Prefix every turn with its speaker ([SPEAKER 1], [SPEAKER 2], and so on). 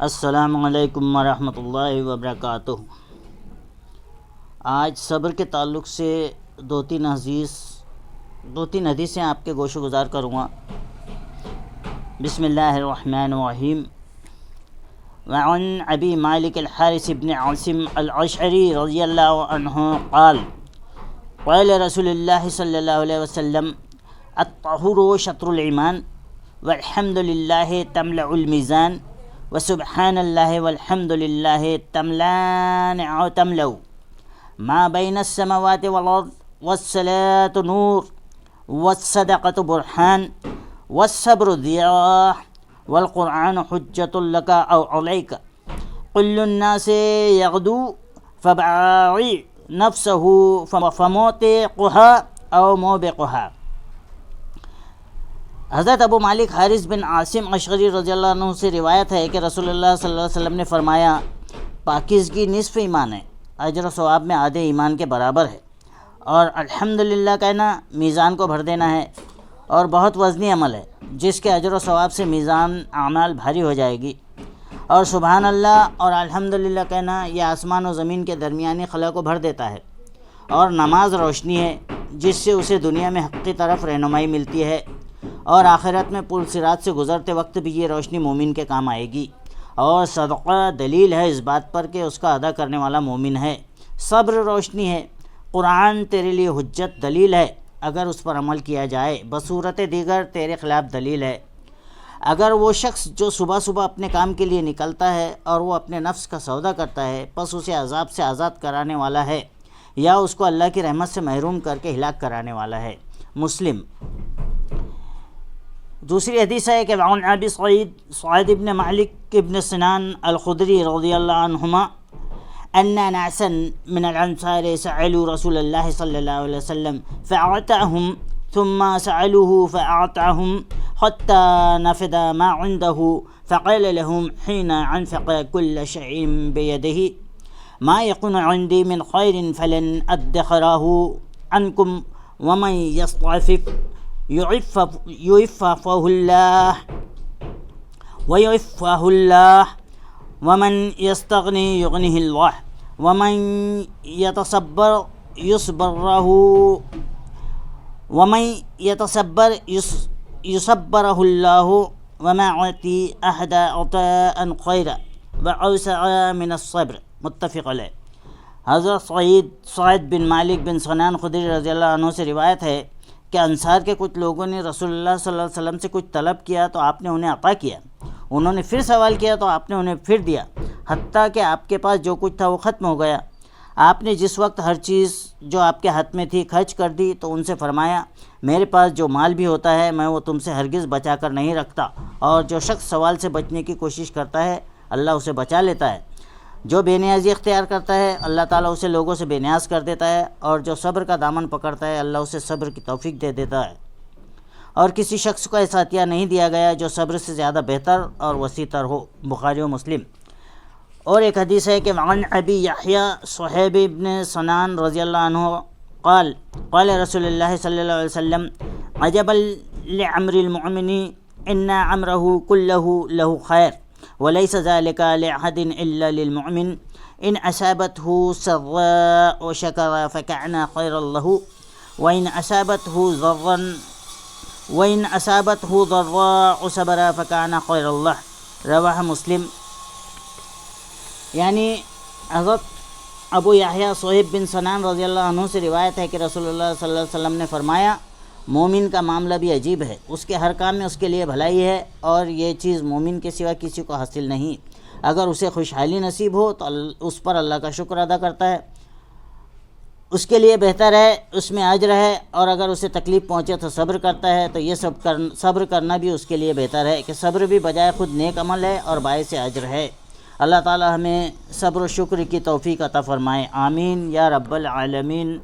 [SPEAKER 1] السلام علیکم ورحمۃ اللہ وبرکاتہ۔ آج صبر کے تعلق سے دو تین حدیثیں آپ کے گوش و گزار کروں گا۔ بسم اللہ الرحمن الرحیم۔ وعن ابی مالک الحارث بن عاصم الاشعری رضی اللہ عنہ قال قال رسول اللہ صلی اللہ علیہ وسلم الطہور شطر الایمان والحمد للہ تملأ المیزان وسبحان اللہ والحمد للہ تملأ ما بین السماوات والارض والصلاة نور والصدقة برہان والصبر ضیاء والقرآن حجۃ لک او علیک کل الناس یغدو فباعی نفسہ فموتقها او موبقها۔ حضرت ابو مالک حارث بن عاصم اشعری رضی اللہ عنہ سے روایت ہے کہ رسول اللہ صلی اللہ علیہ وسلم نے فرمایا، پاکیزگی نصف ایمان ہے، اجر و ثواب میں آدھے ایمان کے برابر ہے، اور الحمدللہ کہنا میزان کو بھر دینا ہے، اور بہت وزنی عمل ہے جس کے اجر و ثواب سے میزان اعمال بھاری ہو جائے گی، اور سبحان اللہ اور الحمدللہ کہنا یہ آسمان و زمین کے درمیانی خلا کو بھر دیتا ہے، اور نماز روشنی ہے جس سے اسے دنیا میں حق کی طرف رہنمائی ملتی ہے، اور آخرت میں پل صراط سے گزرتے وقت بھی یہ روشنی مومن کے کام آئے گی، اور صدقہ دلیل ہے اس بات پر کہ اس کا ادا کرنے والا مومن ہے، صبر روشنی ہے، قرآن تیرے لیے حجت دلیل ہے اگر اس پر عمل کیا جائے، بصورت دیگر تیرے خلاف دلیل ہے۔ اگر وہ شخص جو صبح صبح اپنے کام کے لیے نکلتا ہے اور وہ اپنے نفس کا سودا کرتا ہے، پس اسے عذاب سے آزاد کرانے والا ہے یا اس کو اللہ کی رحمت سے محروم کر کے ہلاک کرانے والا ہے۔ مسلم۔ دوسری حدیث ہے کہ وعن ابی سعید بن مالک بن سنان الخدری رضی اللہ عنہما ان ناسا من الانصار سألوا رسول اللہ صلی اللہ علیہ وسلم فأعطاهم ثم سألوه فأعطاهم حتى نفد ما عنده فقال لهم حين أنفق كل شيء بيده ما يكون عندي من خير فلن أدخره عنكم ومن يستعفف يعفه الله ومن يستغني يغنه الله ومن يتصبر يصبره الله وما أعطي أحد عطاء خيرا وأوسع من الصبر۔ متفق علیہ۔ حضرت سعید بن مالک بن سنان خدری رضی اللہ عنہ سے روایت ہے کہ انصار کے کچھ لوگوں نے رسول اللہ صلی اللہ علیہ وسلم سے کچھ طلب کیا تو آپ نے انہیں عطا کیا، انہوں نے پھر سوال کیا تو آپ نے انہیں پھر دیا، حتیٰ کہ آپ کے پاس جو کچھ تھا وہ ختم ہو گیا۔ آپ نے جس وقت ہر چیز جو آپ کے ہاتھ میں تھی خرچ کر دی تو ان سے فرمایا، میرے پاس جو مال بھی ہوتا ہے میں وہ تم سے ہرگز بچا کر نہیں رکھتا، اور جو شخص سوال سے بچنے کی کوشش کرتا ہے اللہ اسے بچا لیتا ہے، جو بے نیازی اختیار کرتا ہے اللہ تعالیٰ اسے لوگوں سے بے نیاز کر دیتا ہے، اور جو صبر کا دامن پکڑتا ہے اللہ اسے صبر کی توفیق دے دیتا ہے، اور کسی شخص کو ایسا عطیہ نہیں دیا گیا جو صبر سے زیادہ بہتر اور وسیع تر ہو۔ بخاری و مسلم۔ اور ایک حدیث ہے کہ وعن ابی یحییٰ صہیب بن سنان رضی اللہ عنہ قال قال رسول اللہ صلی اللہ علیہ وسلم عجبا لعمر المؤمن ان امرہ کلہ لہ خیر وليس ذلك لأحد إلا للمؤمن إن أصابته سراء شكر فكان خيرا له وإن أصابته ضراء صبر فكان خيرا له۔ رواہ مسلم۔ یعنی حضرت ابو یحییٰ صہیب بن سنان رضی اللہ عنہ سے روایت ہے کہ رسول اللہ صلی اللہ علیہ وسلم نے فرمایا، مومن کا معاملہ بھی عجیب ہے، اس کے ہر کام میں اس کے لیے بھلائی ہے، اور یہ چیز مومن کے سوا کسی کو حاصل نہیں۔ اگر اسے خوشحالی نصیب ہو تو اس پر اللہ کا شکر ادا کرتا ہے، اس کے لیے بہتر ہے، اس میں اجر ہے، اور اگر اسے تکلیف پہنچے تو صبر کرتا ہے تو یہ صبر کرنا بھی اس کے لیے بہتر ہے کہ صبر بھی بجائے خود نیک عمل ہے اور باعث اجر ہے۔ اللہ تعالی ہمیں صبر و شکر کی توفیق عطا فرمائے، آمین یا رب العالمین۔